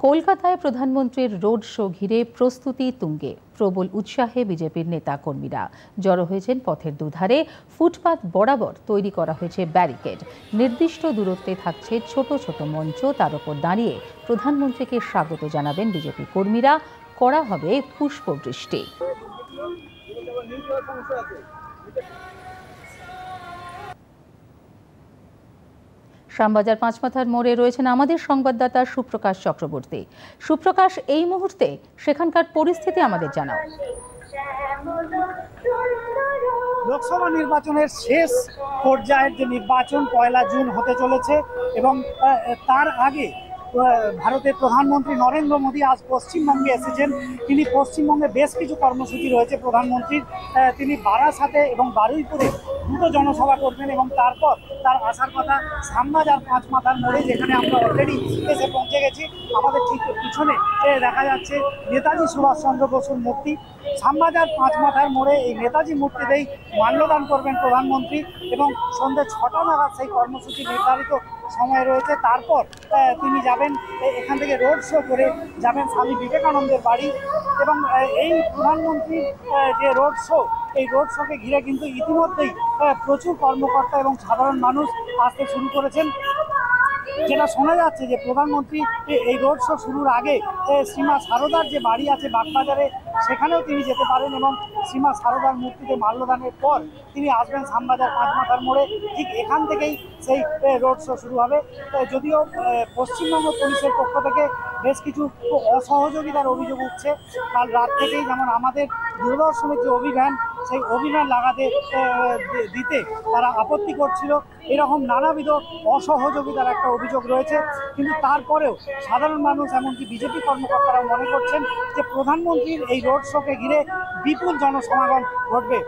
কলকাতায় প্রধানমন্ত্রীর road show ঘিরে প্রস্তুতি তুঙ্গে। প্রবল উৎসাহে বিজেপির নেতা কর্মীরা জড়ো হয়েছেন পথের দুধারে। ফুটপাত বরাবর তৈরি করা হয়েছে ব্যারিকেড। নির্দিষ্ট দূরত্বে থাকছে ছোট ছোট মঞ্চ, তার উপর দাঁড়িয়ে প্রধানমন্ত্রীকে স্বাগত জানাবেন বিজেপি কর্মীরা। করা হবে পুষ্পবৃষ্টি। শ্যামবাজার পাঁচমাথার মোড়ে রয়েছেন আমাদের সংবাদদাতা সুপ্রকাশ চক্রবর্তী। সুপ্রকাশ, এই মুহূর্তে সেখানকার পরিস্থিতি আমাদের জানাও। লোকসভা নির্বাচনের শেষ পর্যায়ের যে নির্বাচন 1 জুন হতে চলেছে এবং তার আগে ভারতের প্রধানমন্ত্রী নরেন্দ্র মোদী আজ পশ্চিমবঙ্গে এসেছেন। তিনি পশ্চিমবঙ্গে বেশ কিছু কর্মসূচি রয়েছে প্রধানমন্ত্রীর। তিনি বারাসাতে এবং বারুইপুরে দুটো জনসভা করবেন এবং তারপর তার আসার কথা শ্যামবাজার পাঁচমাথার মোড়ে, যেখানে আমরা অলরেডি এসে পৌঁছে গেছি। আমাদের ঠিক পিছনে দেখা যাচ্ছে নেতাজি সুভাষচন্দ্র বসুর মূর্তি। শ্যামবাজার পাঁচমাথার মোড়ে এই নেতাজি মূর্তিতেই মাল্যদান করবেন প্রধানমন্ত্রী এবং সন্ধ্যে 6টা নাগাদ সেই কর্মসূচি নির্ধারিত সময় রয়েছে। তারপর তিনি যাবেন এখান থেকে রোড শো করে যাবেন স্বামী বিবেকানন্দের বাড়ি এবং এই প্রধানমন্ত্রীর যে রোড শো, এই রোড শোকে ঘিরে কিন্তু ইতিমধ্যেই প্রচুর কর্মকর্তা এবং সাধারণ মানুষ আসতে শুরু করেছেন। যেটা শোনা যাচ্ছে যে প্রধানমন্ত্রী এই রোড শো শুরুর আগে শ্রীমা সারদার যে বাড়ি আছে বাগবাজারে, সেখানেও তিনি যেতে পারেন এবং শ্রীমা সারদার মূর্তিতে মাল্যদানের পর তিনি আসবেন শ্যামবাজার পাঁচমাথার মোড়ে। ঠিক এখান থেকেই সেই রোড শো শুরু হবে। যদিও পশ্চিমবঙ্গ পুলিশের পক্ষ থেকে বেশ কিছু অসহযোগিতার অভিযোগ উঠছে। কাল রাত থেকেই যেমন আমাদের দূরদর্শনের যে অভিযান, সেই অভিযান লাগাতে দিতে তারা আপত্তি করছিল। এরকম নানাবিধ অসহযোগিতার একটা অভিযোগ রয়েছে। কিন্তু তারপরেও সাধারণ মানুষ, এমনকি বিজেপি কর্মকর্তারা মনে করছেন যে প্রধানমন্ত্রীর এই রোড শোকে ঘিরে বিপুল জনসমাগম ঘটবে।